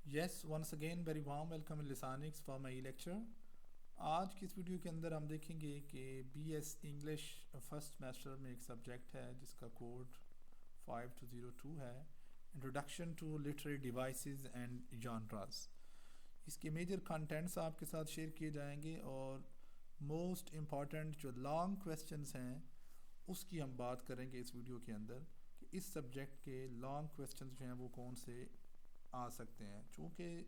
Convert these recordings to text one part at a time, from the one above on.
Yes once again very warm welcome in linguistics for my lecture. آج کی اس video کے اندر ہم دیکھیں گے کہ B S English first semester میں ایک سبجیکٹ ہے جس کا کوڈ 5202 ہے، introduction to literary devices and genres. اس کے میجر کنٹینٹس آپ کے ساتھ شیئر کیے جائیں گے اور موسٹ امپارٹنٹ جو لانگ کویسچنس ہیں اس کی ہم بات کریں گے اس ویڈیو کے اندر کہ اس سبجیکٹ کے لانگ کویسچنس جو ہیں وہ کون سے آ سکتے ہیں. چونکہ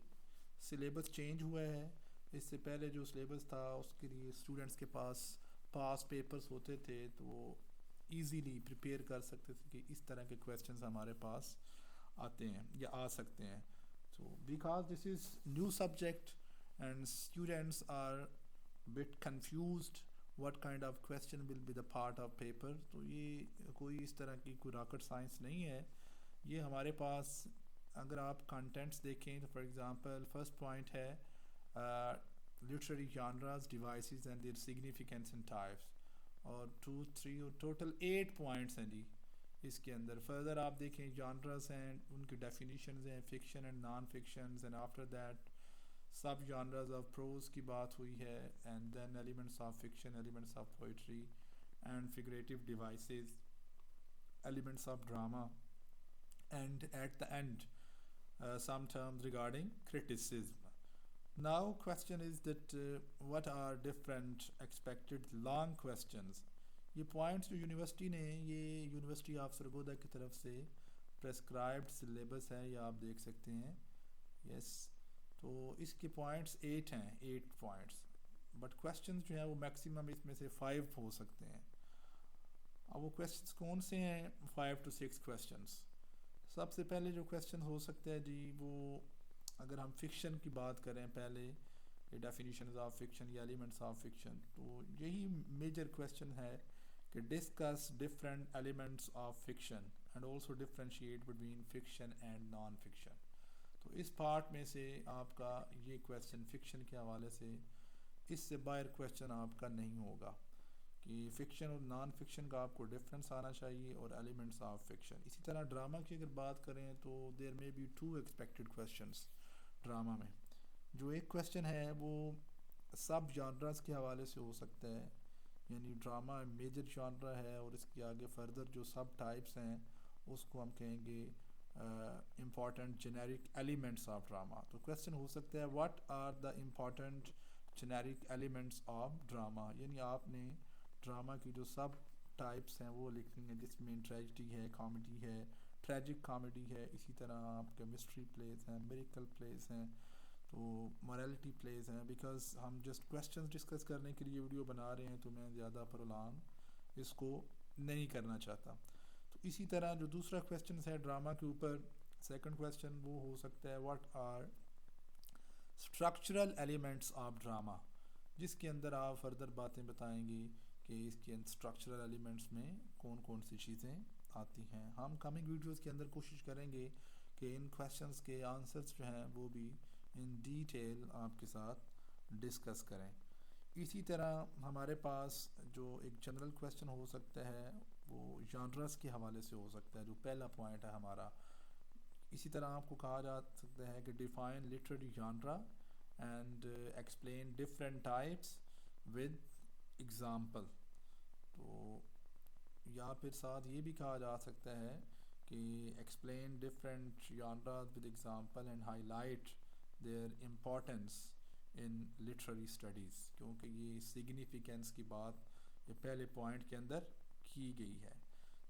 سلیبس چینج ہوا ہے، اس سے پہلے جو سلیبس تھا اس کے لیے اسٹوڈنٹس کے پاس پیپرز ہوتے تھے تو وہ ایزیلی پریپیئر کر سکتے تھے کہ اس طرح کے کویسچنز ہمارے پاس آتے ہیں یا آ سکتے ہیں. تو because this is new subject and students are but confused what kind of question will be the part of paper. تو یہ کوئی اس طرح کی کوئی راکٹ سائنس نہیں ہے. یہ ہمارے پاس اگر آپ کنٹینٹس دیکھیں تو فار ایگزامپل فرسٹ پوائنٹ ہے literary genres devices and their significance and types, اور 2 3 اور ٹوٹل 8 پوائنٹس ہیں جی اس کے اندر. فردر آپ دیکھیں جانراز ہیں، ان کی ڈیفینیشنز ہیں، fiction and non fictions, and after that sub genres of prose کی بات ہوئی ہے، and then elements of fiction, elements of poetry and figurative devices, elements of drama, and at the end some terms regarding criticism. Now question is that what are different expected long questions. یہ points جو university نے، یہ university of Sargodha کی طرف سے پریسکرائبڈ syllabus ہے، یہ آپ دیکھ سکتے ہیں. یس تو اس کے پوائنٹس 8 ہیں، 8 پوائنٹس، بٹ کویسچنز جو ہیں وہ میکسیمم اس میں سے 5 ہو سکتے ہیں. اب وہ کویسچنز کون سے ہیں؟ 5 to 6 کویسچنز. سب سے پہلے جو کویسچن ہو سکتا ہے جی، وہ اگر ہم فکشن کی بات کریں پہلے، ڈیفینیشنز آف فکشن یا ایلیمنٹس آف فکشن، تو یہی میجر کویسچن ہے کہ discuss different elements of fiction and also differentiate between fiction and non fiction. تو اس پارٹ میں سے آپ کا یہ کویسچن فکشن کے حوالے سے، اس سے باہر کویسچن آپ کا نہیں ہوگا کہ فکشن اور نان فکشن کا آپ کو ڈفرینس آنا چاہیے، اور ایلیمنٹس آف فکشن. اسی طرح ڈرامہ کی اگر بات کریں تو دیر میں بی 2 ایکسپیکٹڈ کویسچنس ڈرامہ میں. جو ایک کویسچن ہے وہ سب جانراز کے حوالے سے ہو سکتا ہے، یعنی ڈرامہ میجر جانرا ہے اور اس کے آگے فردر جو سب ٹائپس ہیں اس کو ہم کہیں گے important generic elements of drama. تو کویسچن ہو سکتا ہے what are the important generic elements of drama, یعنی آپ نے ڈرامہ کی جو سب ٹائپس ہیں وہ لکھیں گے، جس میں ٹریجڈی ہے، کامیڈی ہے، ٹریجک کامیڈی ہے، اسی طرح آپ کے مسٹری پلیز ہیں، میریکل پلیز ہیں، تو مورالٹی پلیز ہیں. بیکاز ہم جسٹ کویسچنز ڈسکس کرنے کے لیے ویڈیو بنا رہے ہیں تو میں زیادہ پرولانگ اس کو نہیں کرنا چاہتا. تو اسی طرح جو دوسرا کویسچن ہے ڈرامہ کے اوپر، سیکنڈ کویسچن وہ ہو سکتا ہے what are structural elements of drama, جس کے اندر آپ فردر باتیں بتائیں گے کہ اس کے اسٹرکچرل ایلیمنٹس میں کون کون سی چیزیں آتی ہیں. ہم کمنگ ویڈیوز کے اندر کوشش کریں گے کہ ان کویسچنس کے آنسرس جو ہیں وہ بھی ان ڈیٹیل آپ کے ساتھ ڈسکس کریں. اسی طرح ہمارے پاس جو ایک جنرل کویسچن ہو سکتا ہے وہ جانرس کے حوالے سے ہو سکتا ہے، جو پہلا پوائنٹ ہے ہمارا. اسی طرح آپ کو کہا جا سکتا ہے کہ define literary جانرا and explain different types with example. تو یا پھر ساتھ یہ بھی کہا جا سکتا ہے کہ explain different genres with example and highlight their importance in literary studies, کیونکہ یہ سگنیفیکینس کی بات یہ پہلے پوائنٹ کے اندر کی گئی ہے.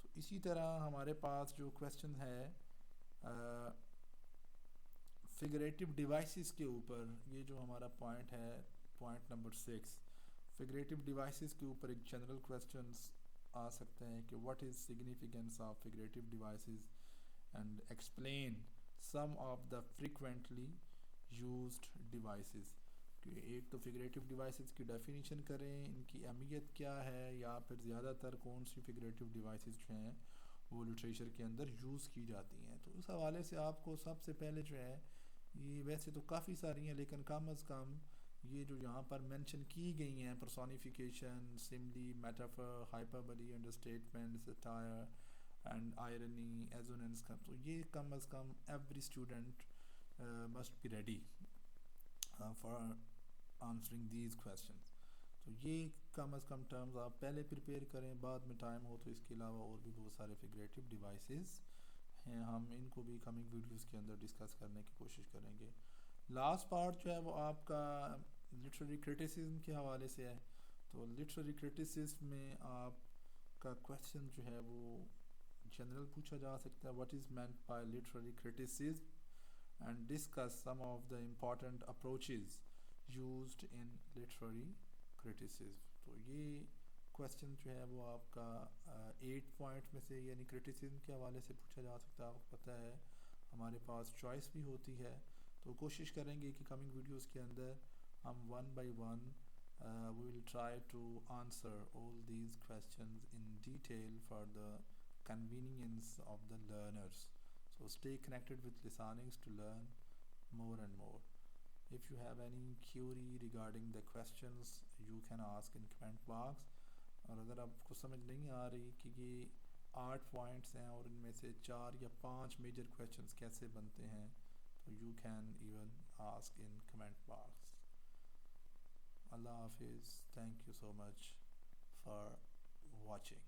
تو اسی طرح ہمارے پاس جو کویسچن ہے فگریٹو ڈیوائسز کے اوپر، یہ جو ہمارا پوائنٹ ہے پوائنٹ نمبر 6، فگریٹو ڈیوائسز کے اوپر ایک جنرل کویسچنس آ سکتا ہے کہ what is significance of figurative devices and explain some of the frequently used devices. کہ ایک تو فگریٹو ڈیوائسز کی ڈیفینیشن کریں، ان کی اہمیت کیا ہے، یا پھر زیادہ تر کون سی فگریٹو ڈیوائسز جو ہیں وہ لٹریچر کے اندر یوز کی جاتی ہیں. تو اس حوالے سے آپ کو سب سے پہلے جو ہے، یہ ویسے تو کافی ساری ہیں لیکن کم از کم یہ جو یہاں پر مینشن کی گئی ہیں personification, simile, metaphor, hyperbole, understatement, satire and irony, assonance کا، تو یہ کم از کم every student must be ready for answering these questions. تو یہ کم از کم ٹرمز آپ پہلے پریپیئر کریں، بعد میں ٹائم ہو تو اس کے علاوہ اور بھی بہت سارے فگریٹو ڈیوائسز ہیں، ہم ان کو بھی کمنگ ویڈیوز کے اندر ڈسکس کرنے کی کوشش کریں گے. لاسٹ پارٹ جو ہے وہ آپ کا لٹریری کرٹیسزم کے حوالے سے ہے. تو لٹریری کرٹیسزم میں آپ کا کویشچن جو ہے وہ جنرل پوچھا جا سکتا ہے، what is meant by literary criticism and discuss some of the important approaches used in literary criticism. تو یہ کویشچن جو ہے وہ آپ کا 8 پوائنٹ میں سے یعنی کرٹیسزم کے حوالے سے پوچھا جا سکتا ہے. آپ کو پتہ ہے ہمارے پاس چوائس بھی ہوتی ہے، تو کوشش کریں گے کہ کمنگ ویڈیوز کے اندر ہم one by one we will try to answer all these questions in detail for the convenience of the learners. So stay connected with Lisanix to learn more and more. If you have any query regarding the questions, you can ask in comment box. اور اگر آپ کو سمجھ نہیں آ رہی کہ یہ 8 points ہیں اور ان میں سے 4 یا 5 میجر کویشچنس کیسے بنتے ہیں، تو you can even ask in comment box. Allah Hafiz. Thank you so much for watching.